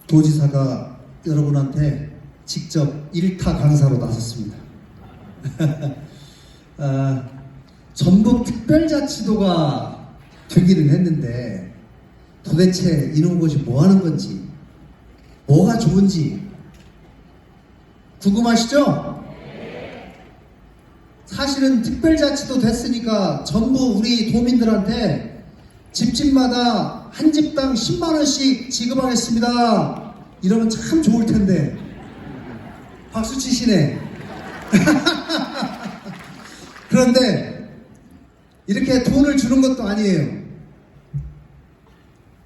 도지사가 여러분한테 직접 일타 강사로 나섰습니다. 전북 특별자치도가 되기는 했는데 도대체 이런 곳이 뭐 하는 건지, 뭐가 좋은지 궁금하시죠? 사실은 특별자치도 됐으니까 전부 우리 도민들한테 집집마다 한 집당 10만원씩 지급하겠습니다. 이러면 참 좋을 텐데. 박수 치시네. 그런데 이렇게 돈을 주는 것도 아니에요.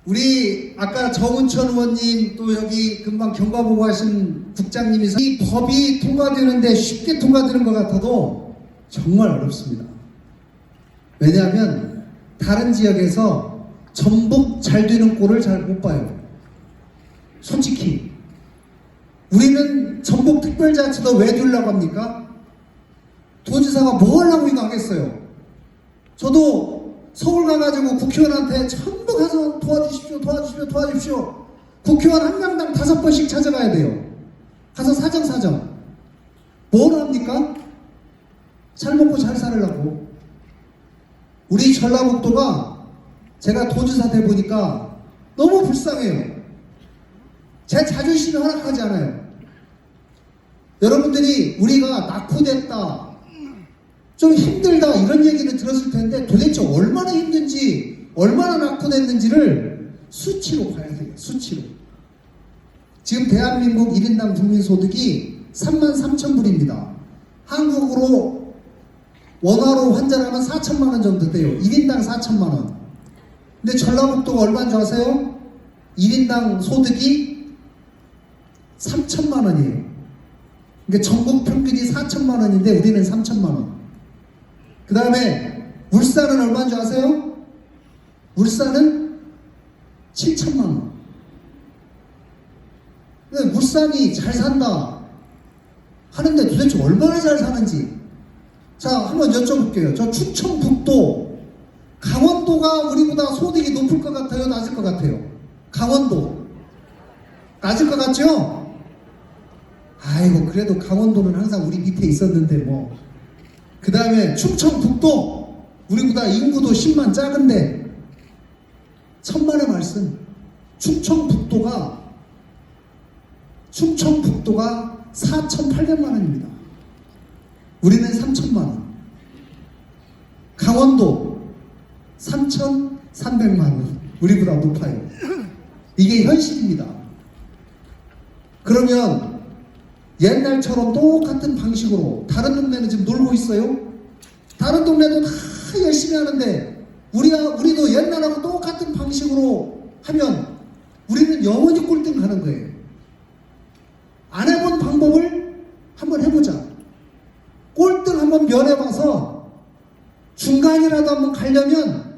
우리 아까 정운천 의원님, 또 여기 금방 경과 보고 하신 국장님이 이 법이 통과되는데 쉽게 통과되는 것 같아도 정말 어렵습니다. 왜냐하면 다른 지역에서 전북 잘 되는 꼴을 잘 못 봐요. 솔직히 우리는 전북 특별자치도 왜 되려고 합니까? 도지사가 뭐 하려고 이거 하겠어요? 저도 서울 가가지고 국회의원한테 전부 가서 도와주십시오. 국회의원 한 명당 5번씩 찾아가야 돼요. 가서 사정 뭘 합니까? 잘 먹고 잘 살으려고. 우리 전라북도가 제가 도지사 돼 보니까 너무 불쌍해요. 제 자존심이 허락하지 않아요. 여러분들이 우리가 낙후됐다, 좀 힘들다 이런 얘기를 들었을 텐데 도대체 얼마나 힘든지, 얼마나 낙후됐는지를 수치로 봐야 돼요. 수치로. 지금 대한민국 1인당 국민소득이 33,000불입니다. 한국으로 원화로 환전하면 4천만원 정도 돼요. 1인당 4천만원. 근데 전라북도가 얼마인 줄 아세요? 1인당 소득이 3천만원이에요. 그러니까 전국 평균이 4천만원인데 우리는 3천만원. 그 다음에 울산은 얼마인 줄 아세요? 울산은 7천만원. 근데 울산이 잘 산다 하는데 도대체 얼마나 잘 사는지 자 한번 여쭤볼게요. 저 충청북도, 강원도가 우리보다 소득이 높을 것 같아요? 낮을 것 같아요? 강원도 낮을 것 같죠? 아이고 그래도 강원도는 항상 우리 밑에 있었는데 뭐. 그 다음에 충청북도, 우리보다 인구도 10만 작은데 천만의 말씀. 충청북도가 4,800만원입니다. 우리는 3천만원. 강원도 3,300만원. 우리보다 높아요. 이게 현실입니다. 그러면 옛날처럼 똑같은 방식으로 다른 동네는 지금 놀고 있어요? 다른 동네도 다 열심히 하는데 우리도 옛날하고 똑같은 방식으로 하면 우리는 영원히 꼴등 가는 거예요. 안 해본 방법을 한번 해보자. 꼴등 한번 면해봐서 중간이라도 한번 가려면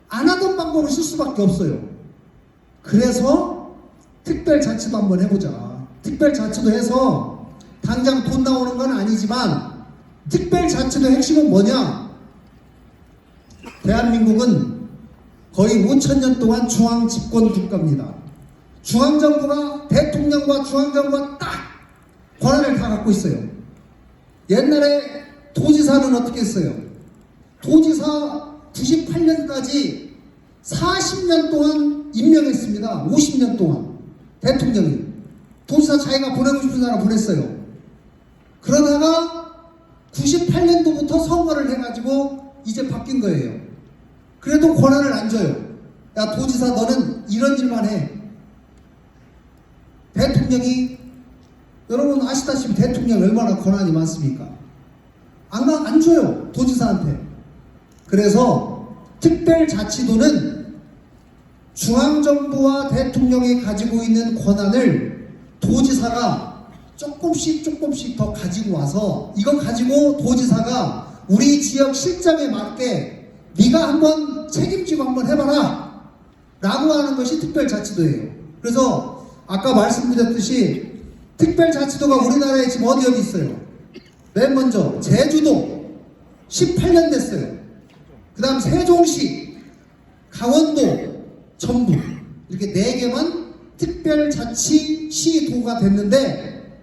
안 하던 방법을 쓸 수밖에 없어요. 그래서 특별자치도 한번 해보자. 특별자치도 해서 당장 돈 나오는 건 아니지만 특별자치도 핵심은 뭐냐? 대한민국은 거의 5,000년 동안 중앙집권 국가입니다. 중앙정부가, 대통령과 중앙정부가 딱 권한을 다 갖고 있어요. 옛날에 도지사는 어떻게 했어요? 도지사 98년까지 40년 동안 임명했습니다. 50년 동안 대통령이 도지사 자기가 보내고 싶은 사람 보냈어요. 그러다가 98년도부터 선거를 해가지고 이제 바뀐 거예요. 그래도 권한을 안 줘요. 야 도지사 너는 이런 일만 해. 대통령이, 여러분 아시다시피 대통령 얼마나 권한이 많습니까? 안 줘요 도지사한테. 그래서 특별자치도는 중앙정부와 대통령이 가지고 있는 권한을 도지사가 조금씩 더 가지고 와서 이거 가지고 도지사가 우리 지역 실정에 맞게 네가 한번 책임지고 한번 해봐라 라고 하는 것이 특별자치도예요. 그래서 아까 말씀드렸듯이 특별자치도가 우리나라에 지금 어디 있어요? 맨 먼저 제주도 18년 됐어요. 그 다음 세종시, 강원도, 전북 이렇게 4개만 특별 특별자치시도가 됐는데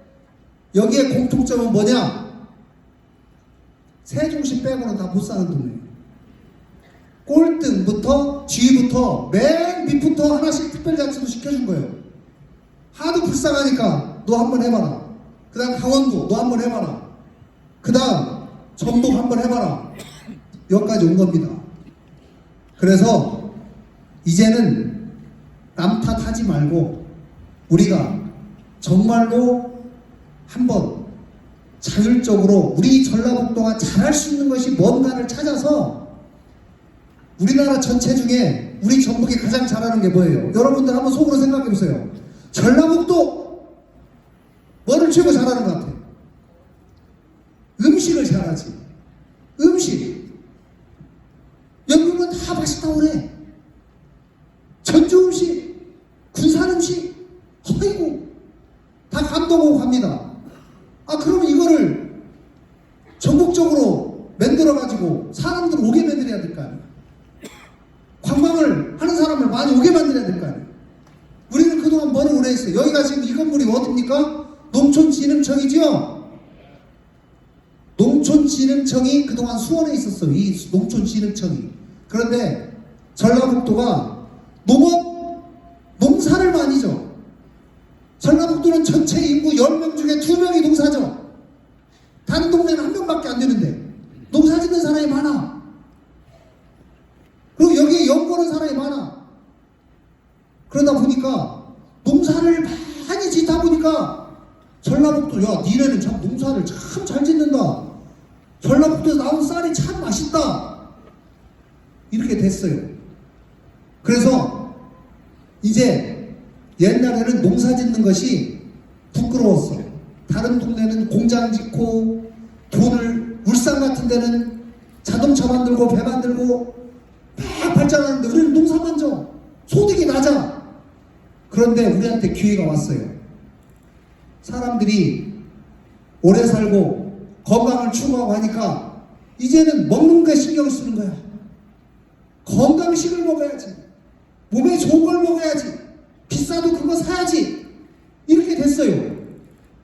여기에 공통점은 뭐냐? 세종시 빼고는 다 못 사는 동네예요. 꼴등부터 G부터 맨 밑부터 하나씩 특별자치도 시켜준 거예요. 하도 불쌍하니까 너 한번 해봐라. 그 다음 강원도 너 한번 해봐라. 그 다음 전북 한번 해봐라. 여기까지 온 겁니다. 그래서 이제는 남 탓하지 말고 우리가 정말로 한번 자율적으로 우리 전라북도가 잘할 수 있는 것이 뭔가를 찾아서 우리나라 전체 중에 우리 전북이 가장 잘하는 게 뭐예요? 여러분들 한번 속으로 생각해 보세요. 전라북도 뭐를 최고 잘하는 것 같아요? 음식을 잘하지. 음식. 여기 보면 다 맛있다고 그래. 전주 음식, 군산 음식, 허이고 다 감동하고 갑니다. 아, 그러면 이거를 전국적으로 만들어가지고 사람들 오게 만들어야 될 거 아니에요? 관광을 하는 사람을 많이 오게 만들어야 될 거 아니에요? 우리는 그동안 뭐를 오래 했어요? 여기가 지금 이 건물이 어딥니까? 농촌진흥청이죠? 농촌진흥청이 그동안 수원에 있었어요. 이 농촌진흥청이. 그런데 전라북도가 농사를 많이 져. 전라북도는 전체 인구 10명 중에 2명이 농사져. 다른 동네는 1명밖에 안 되는데 농사 짓는 사람이 많아. 그리고 여기에 연구하는 사람이 많아. 그러다 보니까 농사를 많이 짓다 보니까 전라북도, 야, 니네는 참 농사를 참 잘 짓는다. 전라북도에서 나온 쌀이 참 맛있다. 이렇게 됐어요. 그래서 이제 옛날에는 농사 짓는 것이 부끄러웠어. 다른 동네는 공장 짓고 돈을, 울산 같은 데는 자동차 만들고 배 만들고 막 발전하는데 우리는 농사만 져. 소득이 낮아. 그런데 우리한테 기회가 왔어요. 사람들이 오래 살고 건강을 추구하고 하니까 이제는 먹는 데 신경을 쓰는 거야. 건강식을 먹어야지. 몸에 좋은 걸 먹어야지. 비싸도 그거 사야지. 이렇게 됐어요.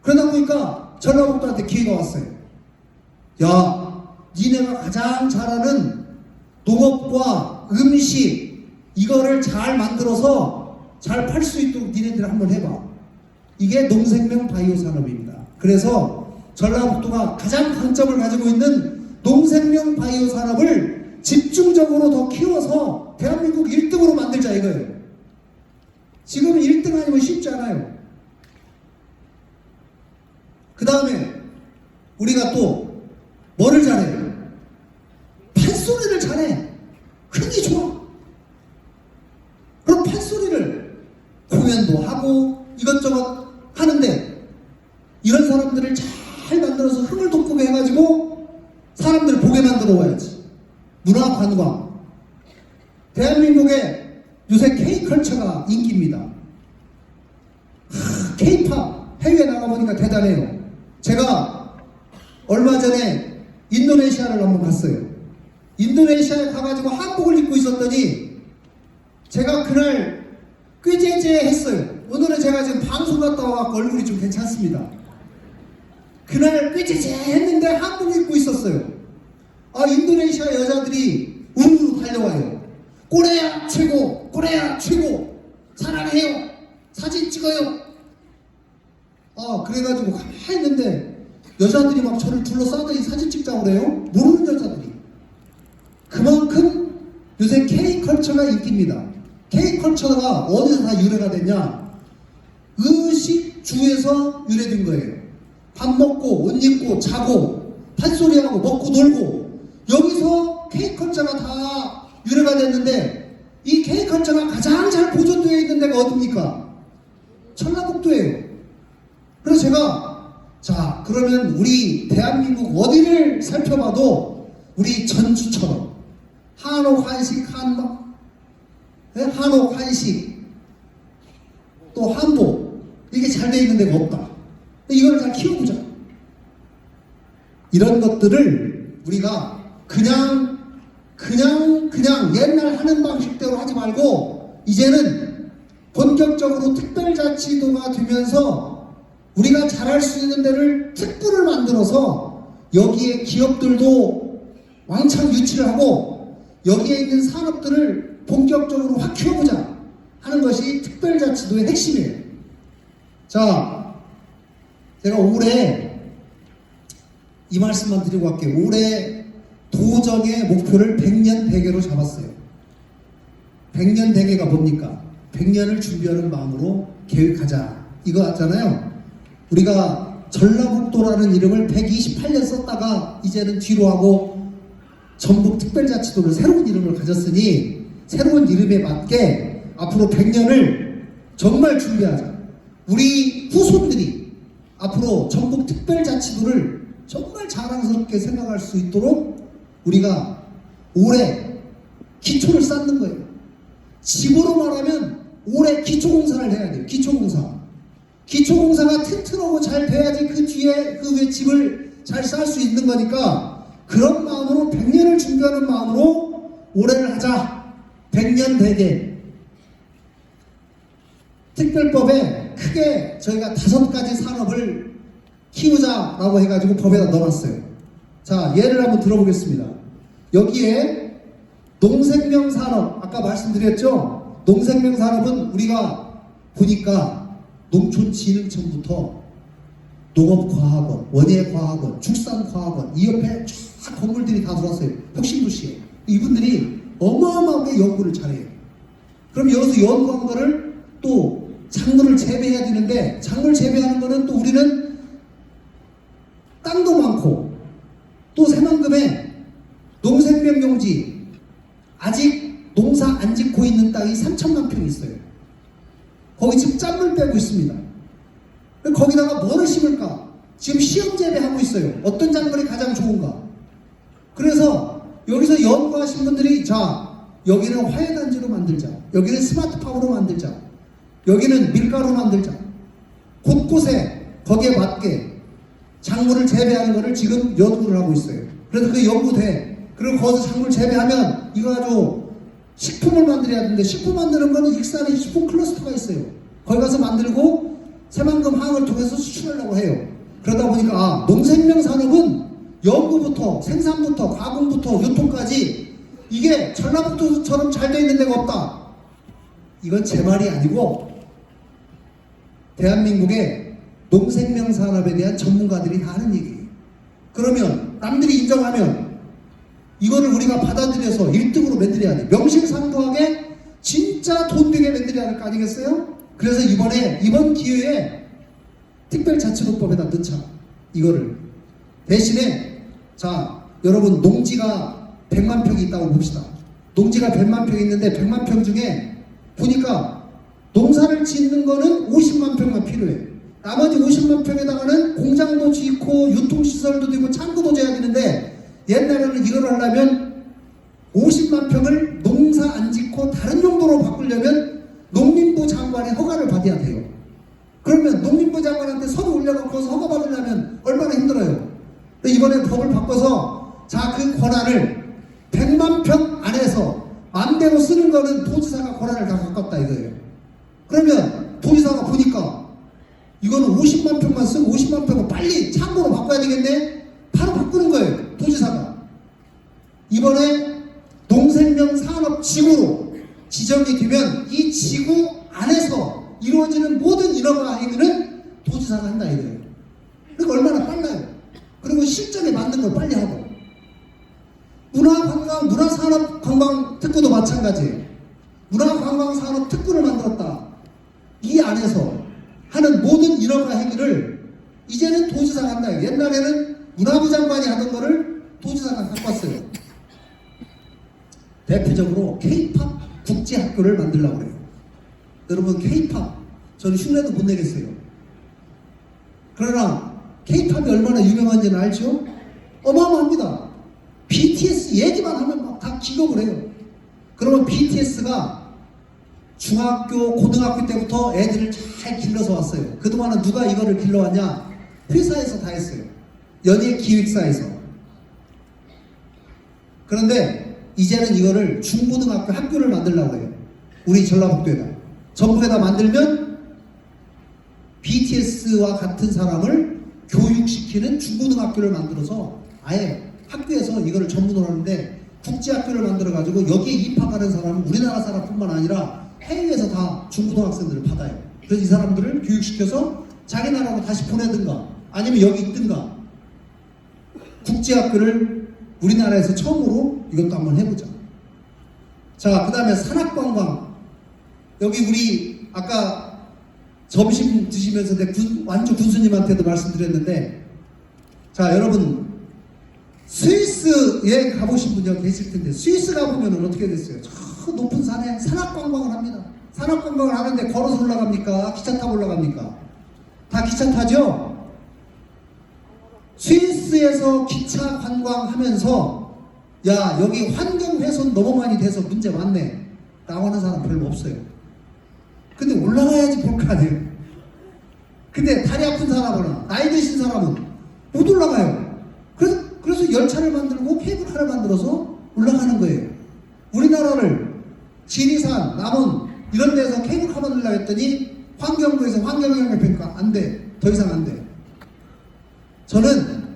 그러다 보니까 전라북도한테 기회가 왔어요. 야, 니네가 가장 잘하는 농업과 음식 이거를 잘 만들어서 잘 팔 수 있도록 니네들 한번 해봐. 이게 농생명 바이오 산업입니다. 그래서 전라북도가 가장 강점을 가지고 있는 농생명 바이오 산업을 집중적으로 더 키워서 대한민국 1등으로 만들자 이거예요. 지금은 1등 아니면 쉽지 않아요. 그 다음에 우리가 또 뭐를 잘해요? 판소리를 잘해. 흥이 좋아. 그럼 판소리를 공연도 하고 이것저것 하는데 이런 사람들을 잘 만들어서 흥을 돋구게 해가지고 사람들을 보게 만들어 와야지. 문화관광. 대한민국에 요새 K컬처가 인기입니다. K팝 해외에 나가보니까 대단해요. 제가 얼마 전에 인도네시아를 한번 갔어요. 인도네시아에 가가지고 한복을 입고 있었더니 제가 그날 꾀죄죄 했어요. 오늘은 제가 지금 방송 갔다 와서 얼굴이 좀 괜찮습니다. 그날 꾀죄죄 했는데 한복 입고 있었어요. 아, 인도네시아 여자들이 우르르 달려와요. 꼬레야 최고, 꼬레야 최고, 사랑해요, 사진 찍어요. 아, 그래가지고 가만히 있는데 여자들이 막 저를 둘러싸더니 사진 찍자고 그래요. 모르는 여자들이. 그만큼 요새 K컬처가 인기입니다. K컬처가 어디서 다 유래가 됐냐? 의식주에서 유래된 거예요. 밥 먹고 옷 입고 자고 판소리하고 먹고 놀고 여기서 K컬처가 다 유래가 됐는데 이 K컬처가 가장 잘 보존되어 있는 데가 어딥니까? 전라북도예요. 그래서 제가 자, 그러면 우리 대한민국 어디를 살펴봐도 우리 전주처럼 한옥 한식 한옥 한식 또 한복 이게 잘 돼 있는 데가 없다. 이걸 다 키워보자. 이런 것들을 우리가 그냥 옛날 하는 방식대로 하지 말고 이제는 본격 본격적으로 특별자치도가 되면서 우리가 잘할 수 있는 데를 특구를 만들어서 여기에 기업들도 왕창 유치를 하고 여기에 있는 산업들을 본격적으로 확 키워보자 하는 것이 특별자치도의 핵심이에요. 자, 제가 올해 이 말씀만 드리고 갈게요. 올해 도정의 목표를 100년 대계로 잡았어요. 100년 대계가 뭡니까? 100년을 준비하는 마음으로 계획하자. 이거 같잖아요. 우리가 전라북도라는 이름을 128년 썼다가 이제는 뒤로 하고 전북특별자치도를 새로운 이름을 가졌으니 새로운 이름에 맞게 앞으로 100년을 정말 준비하자. 우리 후손들이 앞으로 전북특별자치도를 정말 자랑스럽게 생각할 수 있도록 우리가 올해 기초를 쌓는 거예요. 집으로 말하면 올해 기초공사를 해야 돼요. 기초공사가 튼튼하고 잘 돼야지 그 뒤에 그 위에 집을 잘 쌓을 수 있는 거니까 그런 마음으로 100년을 준비하는 마음으로 올해를 하자. 100년 대계 특별법에 크게 저희가 5가지 산업을 키우자라고 해가지고 법에다 넣어놨어요. 자, 예를 한번 들어보겠습니다. 여기에 농생명산업, 아까 말씀드렸죠? 농생명산업은 우리가 보니까 농촌진흥청부터 농업과학원, 원예과학원, 축산과학원, 이 옆에 쫙 건물들이 다 들어왔어요. 혁신도시에. 이분들이 어마어마하게 연구를 잘해요. 그럼 여기서 연구한 거를 또 작물을 재배해야 되는데, 작물 재배하는 거는 또 우리는 땅도 많고, 또 새만금에 농생명용지, 아직 농사 안 짓고 있는 땅이 3천만 평이 있어요. 거기 지금 짠물 빼고 있습니다. 거기다가 뭐를 심을까? 지금 시험 재배하고 있어요. 어떤 작물이 가장 좋은가? 그래서 여기서 연구하신 분들이 자, 여기는 화훼단지로 만들자, 여기는 스마트팜으로 만들자, 여기는 밀가루 만들자, 곳곳에 거기에 맞게 작물을 재배하는 것을 지금 연구를 하고 있어요. 그래서 그 연구돼. 그리고 거기서 작물 재배하면 이거 가지고 식품을 만들어야 되는데, 식품 만드는 거는 익산에 식품 클러스터가 있어요. 거기 가서 만들고 새만금 항을 통해서 수출하려고 해요. 그러다 보니까 농생명 산업은 연구부터 생산부터 가공부터 유통까지 이게 전라북도처럼 잘 돼 있는 데가 없다. 이건 제 말이 아니고 대한민국의 농생명 산업에 대한 전문가들이 다 하는 얘기예요. 그러면 남들이 인정하면 이거를 우리가 받아들여서 1등으로 만들어야 돼. 명실상부하게 진짜 돈 되게 만들어야 할 거 아니겠어요? 그래서 이번 기회에 특별자치도법에다 넣자. 이거를. 대신에 자, 여러분 농지가 100만 평이 있다고 봅시다. 농지가 100만 평이 있는데 100만 평 중에 보니까 농사를 짓는 거는 50만 평만 필요해. 나머지 50만 평에다가는 공장도 짓고 유통시설도 되고 창고도 져야 되는데, 옛날에는 이걸 하려면 50만 평을 농사 안 짓고 다른 용도로 바꾸려면 농림부 장관의 허가를 받아야 돼요. 그러면 농림부 장관한테 서류 올려갖고 허가 받으려면 얼마나 힘들어요. 이번에 법을 바꿔서 자, 그 권한을 100만 평 안에서 마음대로 쓰는 거는 도지사가 권한을 다 바꿨다 이거예요. 그러면 도지사가 보니까 이거는 50만 평만 쓰고 50만 평을 빨리 창고로 바꿔야 되겠네? 바로 바꾸는 거예요. 도지사가. 이번에 농생명 산업지구로 지정이 되면 이 지구 안에서 이루어지는 모든 인허가 행위는 도지사가 한다 이거예요. 그러니까 얼마나 빨라요. 그리고 실전에 맞는 걸 빨리 하고. 문화관광, 문화산업관광 특구도 마찬가지예요. 문화관광 산업 특구를 만들었다. 이 안에서 하는 모든 인허가 행위를 이제는 도지사가 한다. 옛날에는 문화부 장관이 하던 거를 도지사가 갖고 왔어요. 대표적으로 K-POP 국제학교를 만들려고 그래요. 여러분, K-POP 저는 흉내도 못 내겠어요. 그러나 K-POP이 얼마나 유명한지는 알죠? 어마어마합니다. BTS 얘기만 하면 막 다 기겁을 해요. 그러면 BTS가 중학교, 고등학교 때부터 애들을 잘 길러서 왔어요. 그동안은 누가 이거를 길러왔냐? 회사에서 다 했어요. 연예기획사에서. 그런데 이제는 이거를 중고등학교 학교를 만들려고 해요. 우리 전라북도에다. 전북에다 만들면 BTS와 같은 사람을 교육시키는 중고등학교를 만들어서 아예 학교에서 이거를 전문으로 하는데 국제학교를 만들어가지고 여기에 입학하는 사람은 우리나라 사람뿐만 아니라 해외에서 다 중고등학생들을 받아요. 그래서 이 사람들을 교육시켜서 자기 나라로 다시 보내든가 아니면 여기 있든가 국제학교를 우리나라에서 처음으로 이것도 한번 해보자. 자, 그 다음에 산악관광. 여기 우리 아까 점심 드시면서 완주 군수님한테도 말씀드렸는데, 자, 여러분 스위스 여행 가보신 분이 계실 텐데 스위스 가보면 어떻게 됐어요? 저 높은 산에 산악관광을 합니다. 산악관광을 하는데 걸어서 올라갑니까? 기차 타고 올라갑니까? 다 기차 타죠? 스위스에서 기차 관광하면서 야, 여기 환경훼손 너무 많이 돼서 문제 많네 라고 하는 사람 별로 없어요. 근데 올라가야지 볼 거 아니에요. 근데 다리 아픈 사람이나 나이 드신 사람은 못 올라가요. 그래서 열차를 만들고 케이블카를 만들어서 올라가는 거예요. 우리나라를 지리산, 남원 이런 데서 케이블카 만들려고 했더니 환경부에서 환경영향평가 안 돼. 더 이상 안 돼. 저는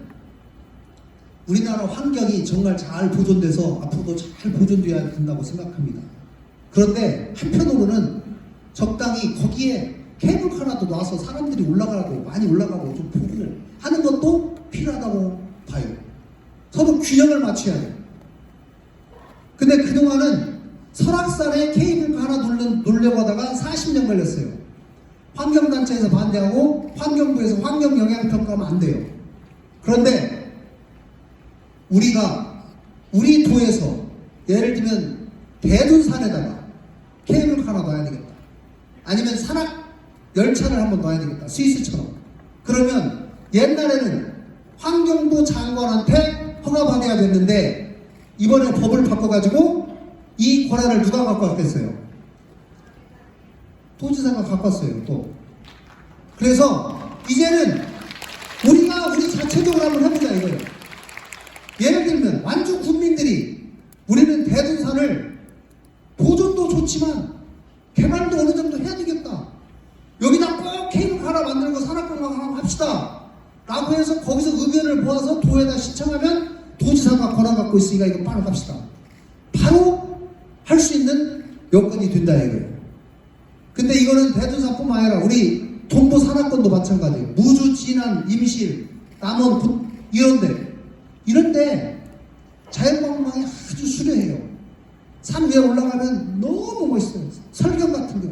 우리나라 환경이 정말 잘 보존돼서 앞으로도 잘 보존돼야 된다고 생각합니다. 그런데 한편으로는 적당히 거기에 케이블카라도 놔서 사람들이 올라가고 많이 올라가고 좀 보고 하는 것도 필요하다고 봐요. 서로 균형을 맞춰야 돼요. 근데 그동안은 설악산에 케이블카 하나 놓으려고 하다가 40년 걸렸어요. 환경단체에서 반대하고 환경부에서 환경영향평가하면 안 돼요. 그런데 우리 도에서 예를 들면 대둔산에다가 케이블카 하나 놔야 되겠다. 아니면 산악 열차를 한번 놔야 되겠다. 스위스처럼. 그러면 옛날에는 환경부 장관한테 허가받아야 됐는데 이번에 법을 바꿔가지고 이 권한을 누가 갖고 왔겠어요? 도지사가 갖고 왔어요. 또. 그래서 이제는 우리가 우리 자체적으로 한번 해보자 이거예요. 예를 들면 완주 국민들이 우리는 대둔산을 보존도 좋지만 개발도 어느 정도 해야 되겠다. 여기다 꼭 케이블카 하나 만들고 산악관광 하나 합시다. 라고 해서 거기서 의견을 모아서 도에다 신청하면 도지사가 권한 갖고 있으니까 이거 바로 갑시다. 바로 할 수 있는 여건이 된다 이거예요. 근데 이거는 대둔산뿐만 아니라 우리 동부 산악권도 마찬가지예요. 무주, 진안, 임실, 남원 이런데 자연관광이 아주 수려해요. 산 위에 올라가면 너무 멋있어요. 설경 같은 거.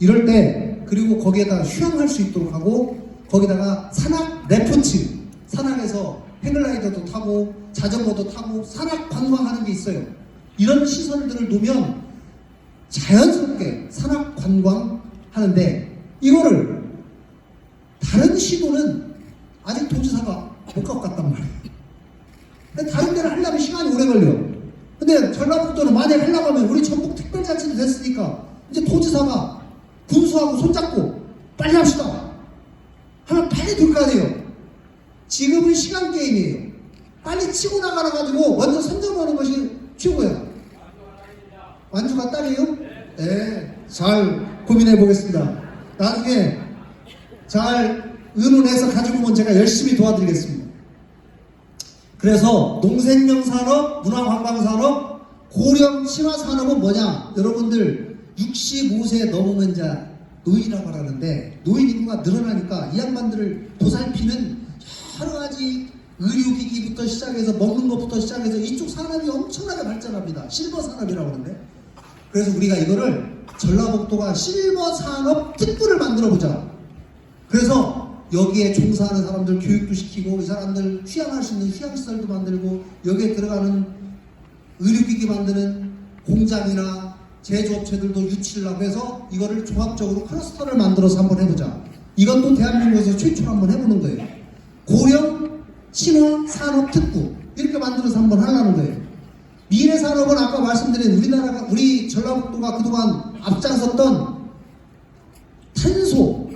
이럴 때 그리고 거기에다 휴양할 수 있도록 하고 거기다가 산악 레포츠, 산악에서 패글라이더도 타고 자전거도 타고 산악 관광하는 게 있어요. 이런 시설들을 놓으면 자연스럽게 산악 관광하는데 이거를 다른 시도는 아직 도지사가 못 갖고 갔단 말이에요. 근데 다른 데를 하려면 시간이 오래 걸려. 근데 전라북도는 만약에 하려고 하면 우리 전북 특별자치도 됐으니까 이제 도지사가 군수하고 손잡고 빨리 합시다 하면 빨리 될 거 아니에요. 지금은 시간 게임이에요. 빨리 치고 나가라 가지고 먼저 선점하는 것이 최고야. 완주가 딸이에요? 네, 잘 고민해 보겠습니다. 나중에 잘 의논해서 가지고 오면 제가 열심히 도와드리겠습니다. 그래서 농생명산업, 문화관광산업, 고령 친화산업은 뭐냐? 여러분들 65세 넘으면 이제 노인이라고 하는데 노인 인구가 늘어나니까 이 양반들을 보살피는 여러 가지 의료기기부터 시작해서 먹는 것부터 시작해서 이쪽 산업이 엄청나게 발전합니다. 실버 산업이라고 하는데 그래서 우리가 이거를 전라북도가 실버 산업 특구를 만들어 보자. 그래서 여기에 종사하는 사람들 교육도 시키고 이 사람들 휴양할 수 있는 휴양시설도 만들고 여기에 들어가는 의료기기 만드는 공장이나 제조업체들도 유치를 하고 해서 이거를 종합적으로 클러스터를 만들어서 한번 해보자. 이것도 대한민국에서 최초로 한번 해보는 거예요. 고령 친화 산업 특구 이렇게 만들어서 한번 하려는 거예요. 미래 산업은 아까 말씀드린 우리 전라북도가 그동안 앞장섰던 탄소,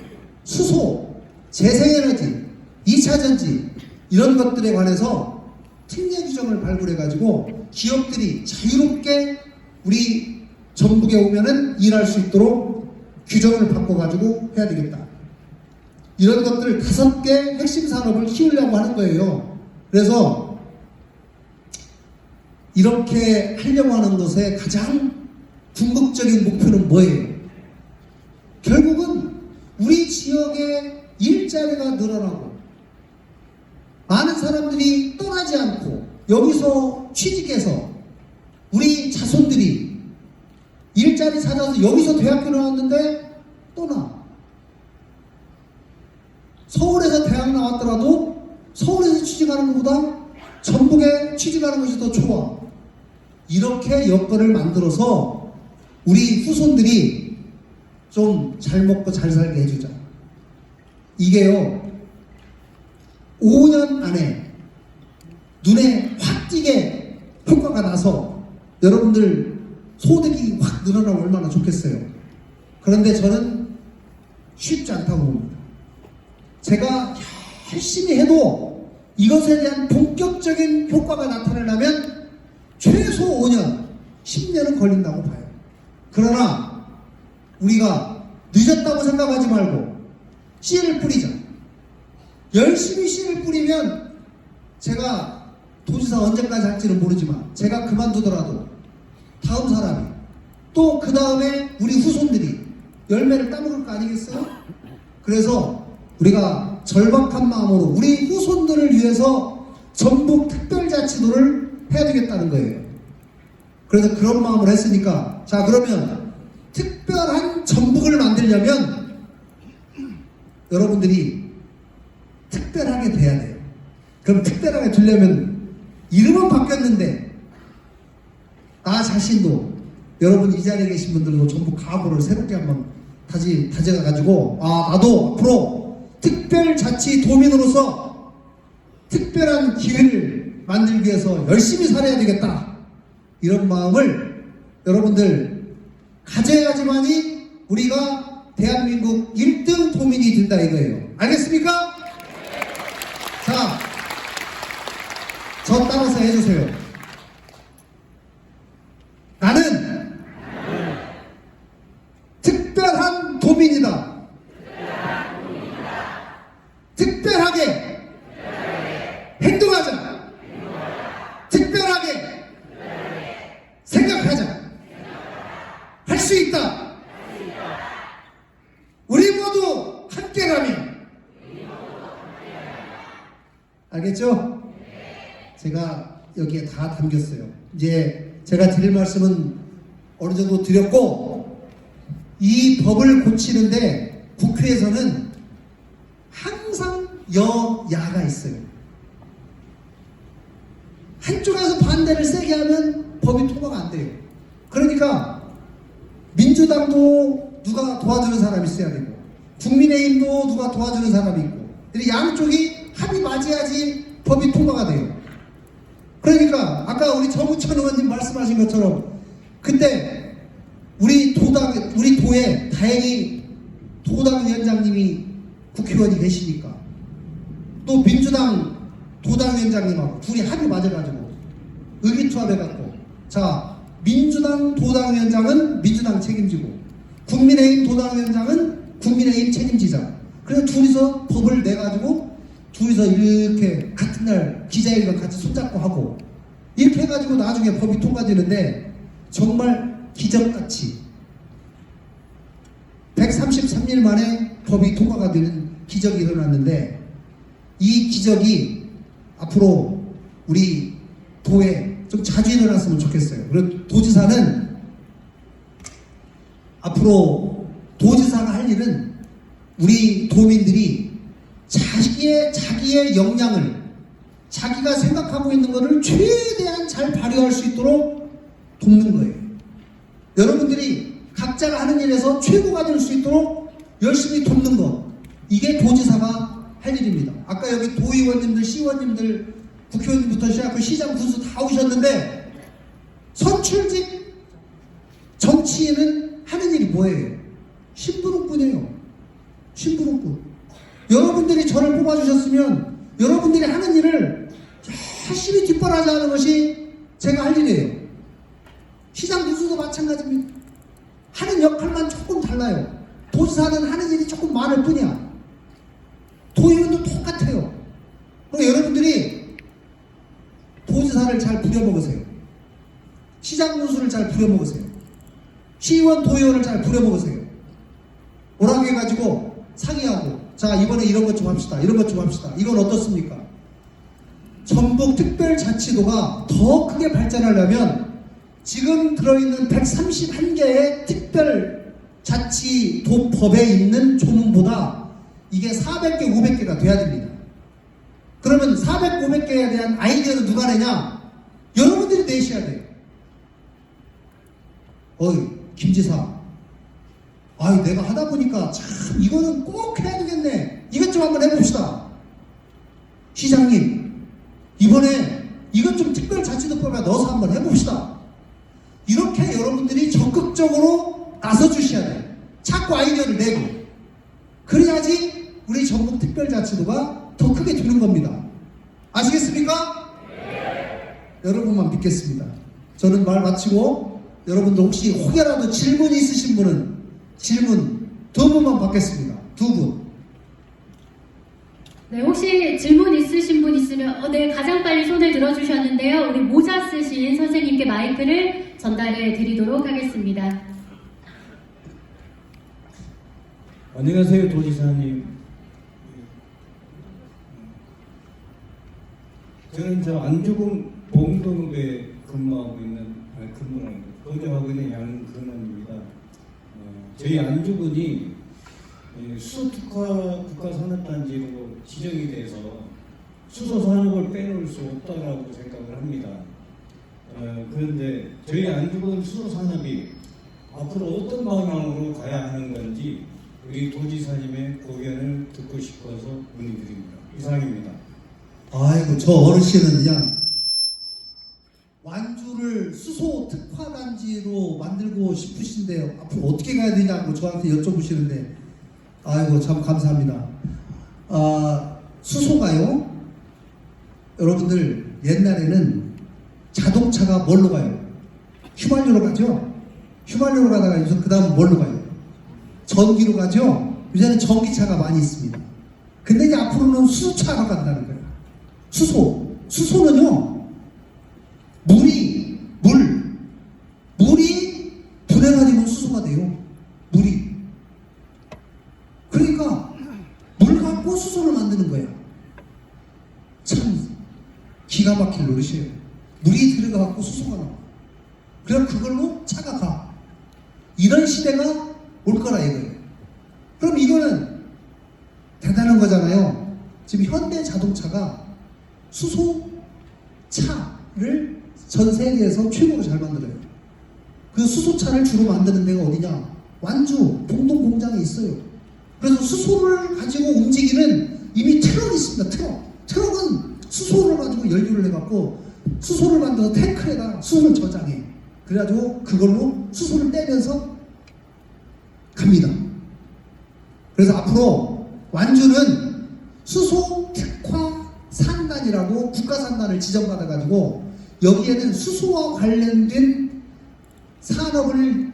수소, 재생에너지, 2차전지 이런 것들에 관해서 특례 규정을 발굴해가지고 기업들이 자유롭게 우리 전북에 오면은 일할 수 있도록 규정을 바꿔가지고 해야 되겠다. 이런 것들 5개 핵심 산업을 키우려고 하는 거예요. 그래서 이렇게 하려고 하는 것의 가장 궁극적인 목표는 뭐예요? 결국은 우리 지역의 일자리가 늘어나고 많은 사람들이 떠나지 않고 여기서 취직해서 우리 자손들이 일자리 찾아서 여기서 대학교 나왔는데 떠나. 서울에서 대학 나왔더라도 서울에서 취직하는 것보다 전북에 취직하는 것이 더 좋아. 이렇게 여건을 만들어서 우리 후손들이 좀 잘 먹고 잘 살게 해주자. 이게요, 5년 안에 눈에 확 띄게 효과가 나서 여러분들 소득이 확 늘어나면 얼마나 좋겠어요. 그런데 저는 쉽지 않다고 봅니다. 제가 열심히 해도 이것에 대한 본격적인 효과가 나타나려면 최소 5년, 10년은 걸린다고 봐요. 그러나 우리가 늦었다고 생각하지 말고 씨를 뿌리자. 열심히 씨를 뿌리면, 제가 도지사 언제까지 할지는 모르지만 제가 그만두더라도 다음 사람이 또 그 다음에 우리 후손들이 열매를 따먹을 거 아니겠어요? 그래서 우리가 절박한 마음으로 우리 후손들을 위해서 전북 특별자치도를 해야 되겠다는 거예요. 그래서 그런 마음으로 했으니까, 자, 그러면 특별한 전북을 만들려면 여러분들이 특별하게 돼야 돼요. 그럼 특별하게 되려면 이름은 바뀌었는데 나 자신도, 여러분 이 자리에 계신 분들도 전부 각오를 새롭게 한번 다져가지고, 나도 앞으로 특별자치도민으로서 특별한 기회를 만들기 위해서 열심히 살아야 되겠다. 이런 마음을 여러분들 가져야지만이 우리가 대한민국 1등 도민이 된다 이거예요. 알겠습니까? 자, 저 따라서 해주세요. 나는 특별한 도민이다. 특별하게 행동하자. 특별하게 생각하자. 할 수 있다. 우리 모두 함께라면. 알겠죠? 제가 여기에 다 담겼어요. 이제 제가 드릴 말씀은 어느 정도 드렸고, 이 법을 고치는데 국회에서는 항상 여야가 있어요. 한쪽에서 반대를 세게 하면 법이 통과가 안 돼요. 그러니까 민주당도 누가 도와주는 사람이 있어야 되고, 국민의힘도 누가 도와주는 사람이 있고, 양쪽이 합이 맞아야지 법이 통과가 돼요. 그러니까 아까 우리 정우천 의원님 말씀하신 것처럼, 그때 우리 도에 다행히 도당 위원장님이 국회의원이 계시니까, 또 민주당 도당 위원장님하고 둘이 합이 맞아가지고 의기투합해갖고, 자, 민주당 도당 위원장은 민주당 책임지고 국민의힘 도당 위원장은 국민의힘 책임지자. 그래서 둘이서 법을 내가지고 둘이서 이렇게 같은 날 기자회견 같이 손잡고 하고, 이렇게 해가지고 나중에 법이 통과되는데 정말 기적같이 133일 만에 법이 통과가 되는 기적이 일어났는데, 이 기적이 앞으로 우리 도에 좀 자주 일어났으면 좋겠어요. 그리고 도지사는 앞으로 도지사가 할 일은 우리 도민들이 자기의 역량을, 자기가 생각하고 있는 것을 최대한 잘 발휘할 수 있도록 돕는 거예요. 여러분들이 각자가 하는 일에서 최고가 될 수 있도록 열심히 돕는 것, 이게 도지사가 할 일입니다. 아까 여기 도의원님들, 시의원님들, 국회의원님부터 시작해서 시장 군수 다 오셨는데, 선출직 정치인은 하는 일이 뭐예요? 심부름꾼이에요. 심부름꾼. 여러분들이 저를 뽑아주셨으면 여러분들이 하는 일을 열심히 뒷바라지하는 것이 제가 할 일이에요. 시장 군수도 마찬가지입니다. 하는 역할만 조금 달라요. 도지사는 하는 일이 조금 많을 뿐이야. 도의원도 똑같아요. 그럼 여러분들이 도지사를 잘 부려먹으세요. 시장 군수를 잘 부려먹으세요. 시의원, 도의원을 잘 부려먹으세요. 오라고 해가지고 상의하고, 자, 이번에 이런 것 좀 합시다. 이런 것 좀 합시다. 이건 어떻습니까? 전북 특별자치도가 더 크게 발전하려면 지금 들어있는 131개의 특별자치도법에 있는 조문보다 이게 400개, 500개가 돼야 됩니다. 그러면 400, 500개에 대한 아이디어는 누가 내냐? 여러분들이 내셔야 돼요. 김지사, 내가 하다 보니까 참 이거는 꼭 해야 되겠네. 이것 좀 한번 해봅시다. 시장님, 이번에 이것 좀 특별자치도법에 넣어서 한번 해봅시다. 이렇게 여러분들이 적극적으로 나서주셔야 돼요. 자꾸 아이디어를 내고. 그래야지 우리 전북 특별자치도가 더 크게 되는 겁니다. 아시겠습니까? 네. 여러분만 믿겠습니다. 저는 말 마치고 여러분들 혹시 혹여라도 질문이 있으신 분은 질문 2분만 받겠습니다. 2분. 네, 혹시 질문 있으신 분 있으면 네, 가장 빨리 손을 들어주셨는데요. 우리 모자 쓰신 선생님께 마이크를 전달해 드리도록 하겠습니다. 안녕하세요, 도지사님. 저는 안주군 봉동읍에 근무하고 있는 양근원입니다. 저희 안주군이 수소특화 국가산업단지로 지정이 돼서 수소산업을 빼놓을 수 없다고 생각을 합니다. 그런데 저희 안주군 수소산업이 앞으로 어떤 방향으로 가야 하는 건지 우리 도지사님의 고견을 듣고 싶어서 문의드립니다. 이상입니다. 아이고, 저 어르신은 그냥 완주를 수소 특화단지로 만들고 싶으신데요. 앞으로 어떻게 가야 되냐고 저한테 여쭤보시는데, 아이고, 참 감사합니다. 수소가요, 여러분들 옛날에는 자동차가 뭘로 가요? 휘발유로 가죠? 휘발유로 가다가 이제 그 다음 뭘로 가요? 전기로 가죠? 요새는 전기차가 많이 있습니다. 근데 이제 앞으로는 수소차로 간다는 거예요. 수소는요, 물이 분해가지고 수소가 돼요. 물이. 그러니까 물 갖고 수소를 만드는 거예요. 참 기가 막힐 노릇이에요. 물이 들어가갖고 수소가 나와. 그럼 그걸로 차가 가. 이런 시대가 올 거라 이거예요. 그럼 이거는 대단한 거잖아요. 지금 현대 자동차가 수소차를 전 세계에서 최고로 잘 만들어요. 그 수소차를 주로 만드는 데가 어디냐? 완주, 봉동 공장에 있어요. 그래서 수소를 가지고 움직이는 이미 트럭이 있습니다. 트럭은 수소를 가지고 연료를 해갖고 수소를 만들어서 탱크에다 수소를 저장해. 그래가지고 그걸로 수소를 떼면서 갑니다. 그래서 앞으로 완주는 수소 특화 산단이라고 국가산단을 지정받아가지고 여기에는 수소와 관련된 산업을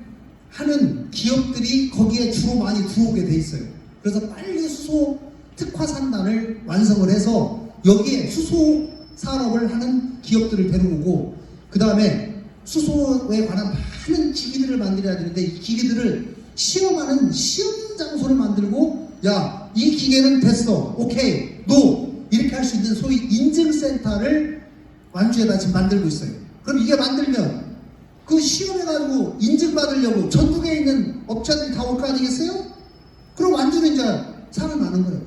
하는 기업들이 거기에 주로 많이 들어오게 돼 있어요. 그래서 빨리 수소 특화 산단을 완성을 해서 여기에 수소 산업을 하는 기업들을 데려오고, 그 다음에 수소에 관한 많은 기기들을 만들어야 되는데 이 기기들을 시험하는 시험 장소를 만들고, 야, 이 기계는 됐어, 오케이, 노, 이렇게 할 수 있는 소위 인증센터를 완주에다 지금 만들고 있어요. 그럼 이게 만들면 그 시험해가지고 인증받으려고 전국에 있는 업체들이 다 올 거 아니겠어요? 그럼 완주는 이제 살아나는 거예요.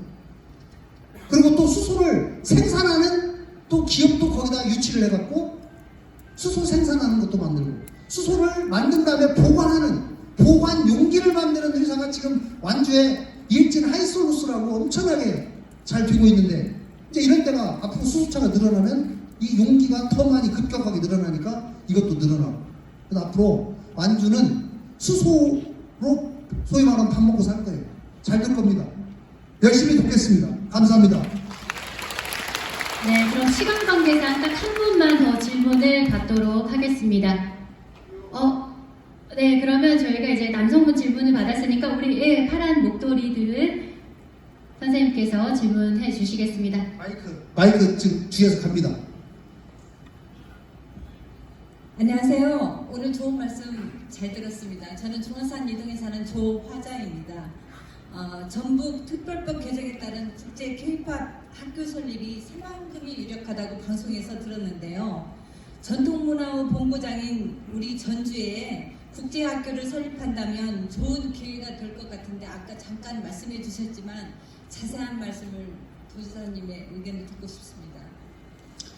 그리고 또 수소를 생산하는 또 기업도 거기다 유치를 해갖고 수소 생산하는 것도 만들고, 수소를 만든 다음에 보관 용기를 만드는 회사가 지금 완주에 일진 하이솔루스라고 엄청나게 잘 되고 있는데, 이제 이런 데가 앞으로 수소차가 늘어나면 이 용기가 더 많이 급격하게 늘어나니까 이것도 늘어나고, 그래서 앞으로 완주는 수소로 소위 말하면 밥 먹고 살 거예요. 잘 될 겁니다. 열심히 돕겠습니다. 감사합니다. 네, 그럼 시간 관계상 딱 한 분만 더 질문을 받도록 하겠습니다. 네, 그러면 저희가 이제 남성분 있으니까 우리 파란 목도리들은 선생님께서 질문해 주시겠습니다. 마이크 지금 뒤에서 갑니다. 안녕하세요. 오늘 좋은 말씀 잘 들었습니다. 저는 중원산 이동에 사는 조화자입니다. 전북 특별법 개정에 따른 국제 K-팝 학교 설립이 새만금이 유력하다고 방송에서 들었는데요. 전통문화부 본부장인 우리 전주에 국제학교를 설립한다면 좋은 기회가 될 것 같은데 아까 잠깐 말씀해 주셨지만 자세한 말씀을 도지사님의 의견을 듣고 싶습니다.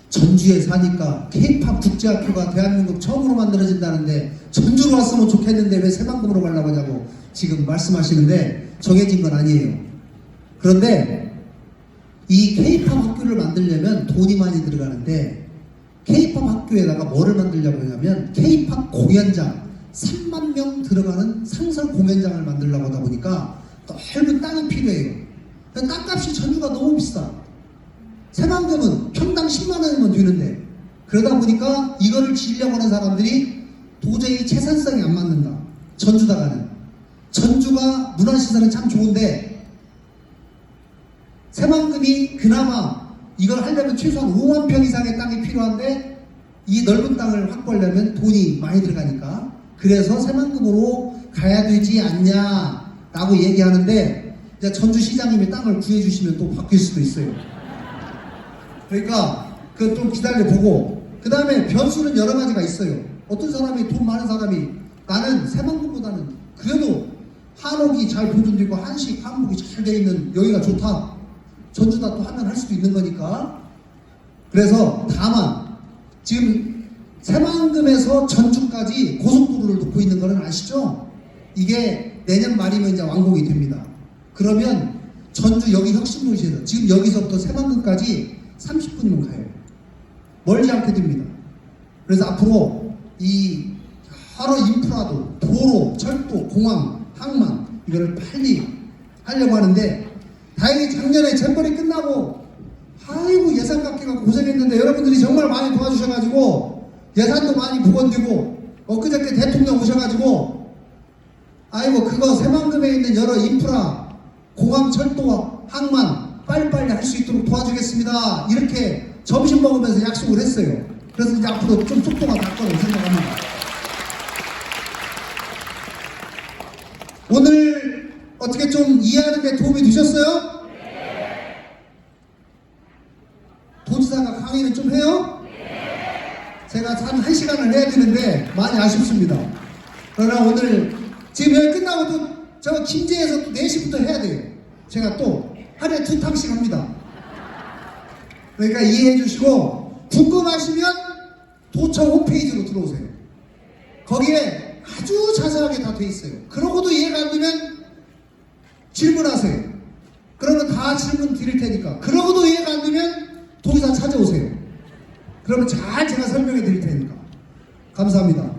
전주에 사니까 K-팝 국제학교가 대한민국 처음으로 만들어진다는데 전주로 왔으면 좋겠는데 왜 새만금으로 가려고 하냐고 지금 말씀하시는데 정해진 건 아니에요. 그런데 이 K-팝 학교를 만들려면 돈이 많이 들어가는데 K-팝 학교에다가 뭐를 만들려고 하냐면 K-팝 공연장 3만 명 들어가는 상설 공연장을 만들려고 하다 보니까 넓은 땅이 필요해요. 땅값이 전주가 너무 비싸. 새만금은 평당 10만 원이면 되는데 그러다 보니까 이거를 지으려고 하는 사람들이 도저히 채산성이 안 맞는다. 전주다가는 전주가 문화시설은 참 좋은데 새만금이 그나마 이걸 하려면 최소한 5만 평 이상의 땅이 필요한데 이 넓은 땅을 확보하려면 돈이 많이 들어가니까 그래서 새만금으로 가야 되지 않냐 라고 얘기하는데 이제 전주시장님이 땅을 구해주시면 또 바뀔 수도 있어요. 그러니까 그 좀 기다려보고 그 다음에 변수는 여러 가지가 있어요. 어떤 사람이 돈 많은 사람이 나는 새만금보다는 그래도 한옥이 잘 보존되고 한식 한복이 잘 돼 있는 여기가 좋다. 전주다 또 하면 할 수도 있는 거니까. 그래서 다만 지금 새만금에서 전주까지 고속도로를 놓고 있는 거는 아시죠? 이게 내년 말이면 이제 완공이 됩니다. 그러면 전주 여기 혁신도시에서 지금 여기서부터 새만금까지 30분이면 가요. 멀지 않게 됩니다. 그래서 앞으로 이 여러 인프라도 도로, 철도, 공항, 항만 이거를 빨리 하려고 하는데 다행히 작년에 잼버리 끝나고 아이고 예산깎기가 고생했는데 여러분들이 정말 많이 도와주셔가지고 예산도 많이 부건되고 엊그저께 대통령 오셔가지고 아이고 그거 새만금에 있는 여러 인프라 공항, 철도, 항만 빨리빨리 할 수 있도록 도와주겠습니다. 이렇게 점심 먹으면서 약속을 했어요. 그래서 이제 앞으로 좀 속도가 날 거라고 생각합니다. 오늘 어떻게 좀 이해하는 데 도움이 되셨어요? 네. 도지사가 강의는 좀 해요? 네. 제가 한 1시간을 해야 되는데 많이 아쉽습니다. 그러나 오늘 지금 여기 끝나고 또 저 김제에서 또 4시부터 해야 돼요. 제가 또 하루에 2탕씩 합니다. 그러니까 이해해 주시고 궁금하시면 도청 홈페이지로 들어오세요. 거기에 아주 자세하게 다 돼 있어요. 그러고도 이해가 안 되면 질문하세요. 그러면 다 질문 드릴 테니까. 그러고도 이해가 안 되면 도지사 찾아오세요. 그러면 잘 제가 설명해 드릴 테니까. 감사합니다.